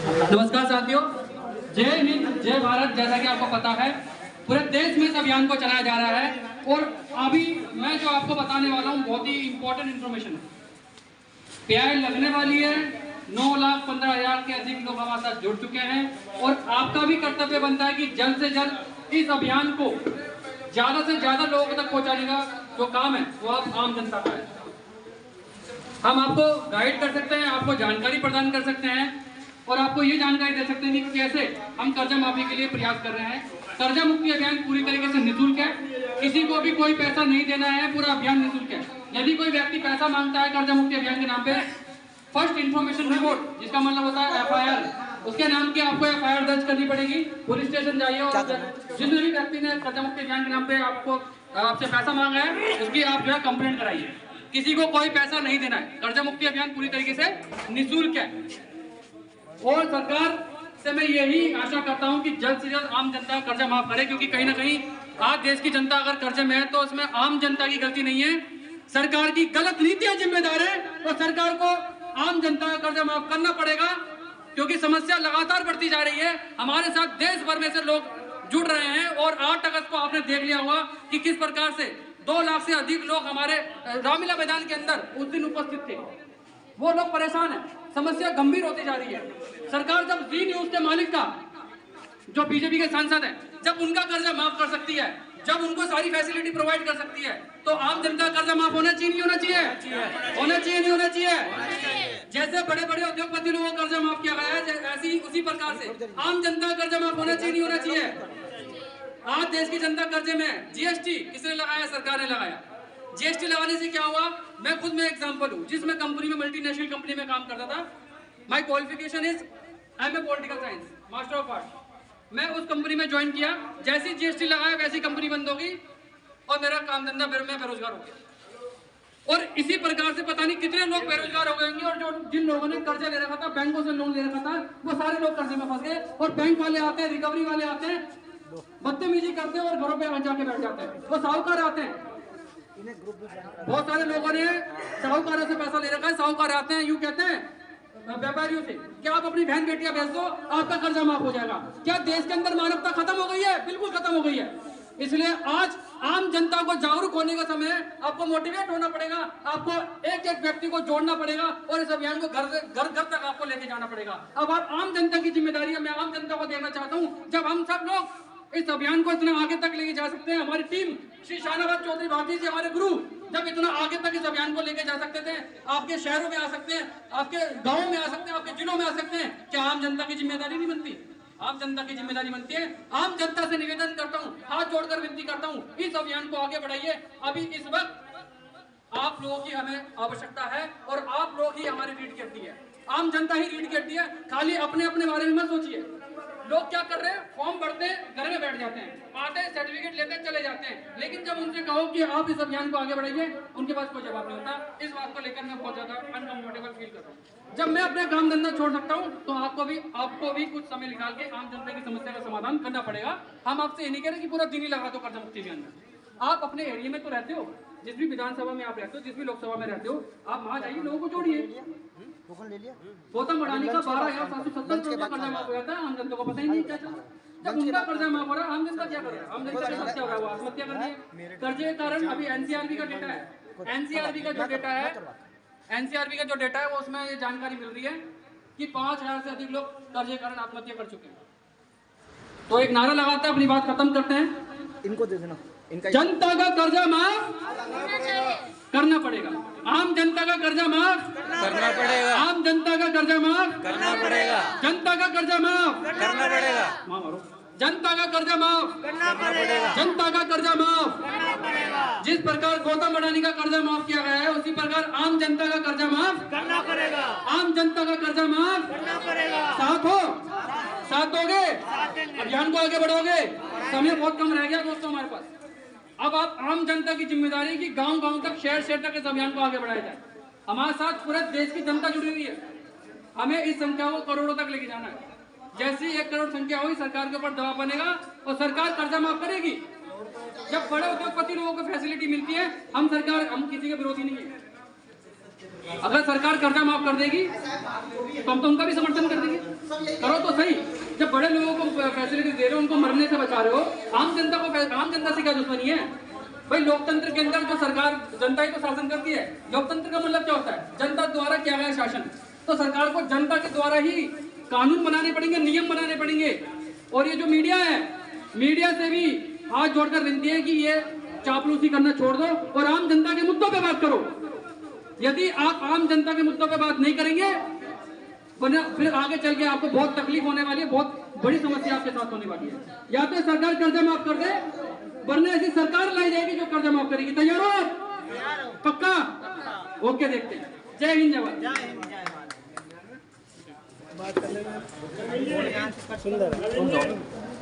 नमस्कार साथियों, जय हिंद जय भारत। जैसा कि आपको पता है पूरे देश में इस अभियान को चलाया जा रहा है और अभी मैं जो आपको बताने वाला हूँ बहुत ही इंपॉर्टेंट इंफॉर्मेशन है। पेआई लगने वाली है, 9,15,000 के अधिक लोग हमारे साथ जुड़ चुके हैं और आपका भी कर्तव्य बनता है कि जल्द से जल्द इस अभियान को ज्यादा से ज्यादा लोगों तक पहुंचाने का जो काम है वो आप आम जनता का है। हम आपको गाइड कर सकते हैं, आपको जानकारी प्रदान कर सकते हैं और आपको ये जानकारी दे सकते हैं कि कैसे हम कर्जा माफी के लिए प्रयास कर रहे हैं। कर्जा मुक्ति अभियान पूरी तरीके से निःशुल्क है, किसी को भी कोई पैसा नहीं देना है, पूरा अभियान निःशुल्क है। यदि कोई व्यक्ति पैसा मांगता है कर्जा मुक्ति अभियान के नाम पे, फर्स्ट इन्फॉर्मेशन रिपोर्ट जिसका मतलब होता है FIR, उसके नाम की आपको FIR दर्ज करनी पड़ेगी। पुलिस स्टेशन जाइए और जिस भी व्यक्ति ने कर्जा मुक्ति अभियान के नाम पे आपसे पैसा मांगा है उसकी आप जो है कंप्लेंट कराइए। किसी को कोई पैसा नहीं देना है। कर्जा मुक्ति अभियान पूरी तरीके से निःशुल्क है और सरकार से मैं यही आशा करता हूं कि जल्द से जल्द आम जनता का कर्जा माफ करे, क्योंकि कहीं ना कहीं आज देश की जनता अगर कर्जे में है तो उसमें आम जनता की गलती नहीं है, सरकार की गलत नीतियां जिम्मेदार है। तो सरकार को आम जनता का कर्जा माफ करना पड़ेगा, क्योंकि समस्या लगातार बढ़ती जा रही है। हमारे साथ देश भर में से लोग जुड़ रहे हैं और 8 अगस्त को आपने देख लिया होगा कि किस प्रकार से 2 लाख से अधिक लोग हमारे रामलीला मैदान के अंदर उस दिन उपस्थित थे। वो लोग परेशान है, समस्या गंभीर होती जा रही है। सरकार जब जी न्यूज के मालिक का जो बीजेपी के सांसद हैं, जब उनका कर्जा माफ कर सकती है, जब उनको सारी फैसिलिटी प्रोवाइड कर सकती है, तो आम जनता का कर्जा माफ होना चाहिए नहीं होना चाहिए? होना चाहिए नहीं होना चाहिए? जैसे बड़े बड़े उद्योगपति लोगों को कर्जा माफ किया गया है, ऐसी उसी प्रकार से आम जनता का कर्जा माफ होना चाहिए नहीं होना चाहिए? आज देश की जनता कर्जे में। जीएसटी किसने लगाया? सरकार ने लगाया। जीएसटी लगाने से क्या हुआ? मैं खुद में एग्जांपल हूं, जिसमें कंपनी में मल्टीनेशनल कंपनी में काम करता था। My qualification is MA political science, master of arts. मैं उस कंपनी में ज्वाइन किया, जैसी जीएसटी लगाया वैसी कंपनी बंद हो गई और मेरा काम धंधा मैं बेरोजगार हो गया। और इसी प्रकार से पता नहीं कितने लोग बेरोजगार हो गए और जो जिन लोगों ने कर्जा ले रखा था, बैंकों से लोन ले रखा था, वो सारे लोग कर्जे में फंस गए। और बैंक वाले आते हैं, रिकवरी वाले आते हैं, बदतमीजी करते हैं और घरों पे जाके बैठ जाते हैं। वो साहूकार आते हैं, बहुत सारे लोगों ने साहूकारों से पैसा ले रखा है। साहूकार आते हैं, यूं कहते हैं व्यापारियों से कि आप अपनी बहन बेटियां भेज दो, आपका कर्जा माफ हो जाएगा। क्या देश के अंदर मानवता खत्म हो गई है? बिल्कुल खत्म हो गई है। इसलिए आज आम जनता को जागरूक होने का समय है। आपको मोटिवेट होना पड़ेगा, आपको एक एक व्यक्ति को जोड़ना पड़ेगा और इस अभियान को घर घर तक आपको लेके जाना पड़ेगा। अब आप आम जनता की जिम्मेदारी है। मैं आम जनता को देखना चाहता हूँ, जब हम सब लोग इस अभियान को इतना आगे तक लेके जा सकते हैं, हमारी टीम श्री शाहनवाज चौधरी भारती जी हमारे गुरु जब इतना आगे तक इस अभियान को लेके जा सकते थे, आपके शहरों में आ सकते हैं, आपके गांवों में आ सकते हैं, आपके जिलों में आ सकते हैं, क्या आम जनता की जिम्मेदारी नहीं बनती? आम जनता की जिम्मेदारी बनती है। आम जनता से निवेदन करता हूँ, हाथ जोड़कर विनती करता हूँ, इस अभियान को आगे बढ़ाइए। अभी इस वक्त आप लोगों की हमें आवश्यकता है और आप लोग ही हमारी रीढ़ की हड्डी है। आम जनता ही रीढ़ की हड्डी है। खाली अपने अपने बारे में मत सोचिए। लोग क्या कर रहे हैं? फॉर्म भरते हैं, घर में बैठ जाते हैं, आते हैं, सर्टिफिकेट लेते हैं, चले जाते हैं। लेकिन जब उनसे कहो कि आप इस अभियान को आगे बढ़ाइए, उनके पास कोई जवाब नहीं होता। इस बात को लेकर मैं बहुत ज्यादा अनकंफर्टेबल फील कर रहा हूँ। जब मैं अपने काम धंधा छोड़ सकता हूँ तो आपको भी कुछ समय निकाल के आम जनता की समस्या का समाधान करना पड़ेगा। हम आपसे ये नहीं कह रहे कि पूरा दिन ही लगा दो कर्जा मुक्ति अभियान में। आप अपने एरिया में तो रहते हो, जिस भी विधानसभा में आप रहते हो, जिस भी लोकसभा में रहते हो, आप वहां जाइए, लोगों को जोड़िए। गौतम अडानी का 12,770 करोड़ का कर्जा माफ हो जाता है, आम जनता को पता ही नहीं क्या चल रहा है। जब उनका कर्जा माफ हो रहा है, आम जनता क्या कर रहा है? आम जनता के साथ क्या हो रहा है? वो आत्महत्या कर रही है कर्जे के कारण। अभी एनसीआरबी का डेटा है, एनसीआरबी का जो डेटा है वो उसमें ये जानकारी मिल रही है कि 5,000 से अधिक लोग कर्जे के कारण आत्महत्या कर चुके हैं। तो एक नारा लगाते हैं, अपनी बात खत्म करते हैं। इनको दे देना, जनता का कर्जा माफ करना पड़ेगा। आम जनता का कर्जा माफ करना पड़ेगा। आम जनता का कर्जा माफ करना पड़ेगा। जनता का कर्जा माफ करना पड़ेगा। जनता का कर्जा माफ करना पड़ेगा। जनता का कर्जा माफ करना पड़ेगा। जिस प्रकार गौतम अडानी का कर्जा माफ किया गया है, उसी प्रकार आम जनता का कर्जा माफ करना पड़ेगा। आम जनता का कर्जा माफ करना पड़ेगा। साथ दोगे, अभियान को आगे बढ़ोगे। समय बहुत कम रह गया दोस्तों हमारे पास। अब आप आम जनता की जिम्मेदारी कि गांव-गांव तक, शहर तक इस अभियान को आगे बढ़ाया जाए। हमारे साथ पूरे देश की जनता जुड़ी हुई है। हमें इस संख्या को करोड़ों तक लेके जाना है। जैसी 1 करोड़ संख्या हुई, सरकार के ऊपर दबाव बनेगा और सरकार कर्जा माफ करेगी। जब बड़े उद्योगपति लोगों को फैसिलिटी मिलती है, हम किसी के विरोधी नहीं है। अगर सरकार कर्जा माफ कर देगी तो हम तो उनका भी समर्थन कर देंगे। करो तो सही। जब बड़े लोगों को फैसिलिटी दे रहे हो, उनको मरने से बचा रहे हो, आम जनता से क्या दुश्मनी है भाई? लोकतंत्र के अंदर जो सरकार, जनता ही तो शासन करती है। लोकतंत्र का मतलब क्या होता है? जनता द्वारा किया गया शासन। तो सरकार को जनता के द्वारा ही कानून बनाने पड़ेंगे, नियम बनाने पड़ेंगे। और ये जो मीडिया है, मीडिया से भी हाथ जोड़कर विनती है कि ये चापलूसी करना छोड़ दो और आम जनता के मुद्दों पे बात करो। यदि आप आम जनता के मुद्दों पे बात नहीं करेंगे, वरना फिर आगे चल के आपको बहुत तकलीफ होने वाली है, बहुत बड़ी समस्या आपके साथ होने वाली है। या तो सरकार कर्जा माफ कर दे, वरना ऐसी सरकार लाई जाएगी जो कर्जा माफ करेगी। तैयार हो? पक्का? ओके, देखते हैं। जय हिंद, जय भारत। सुंदर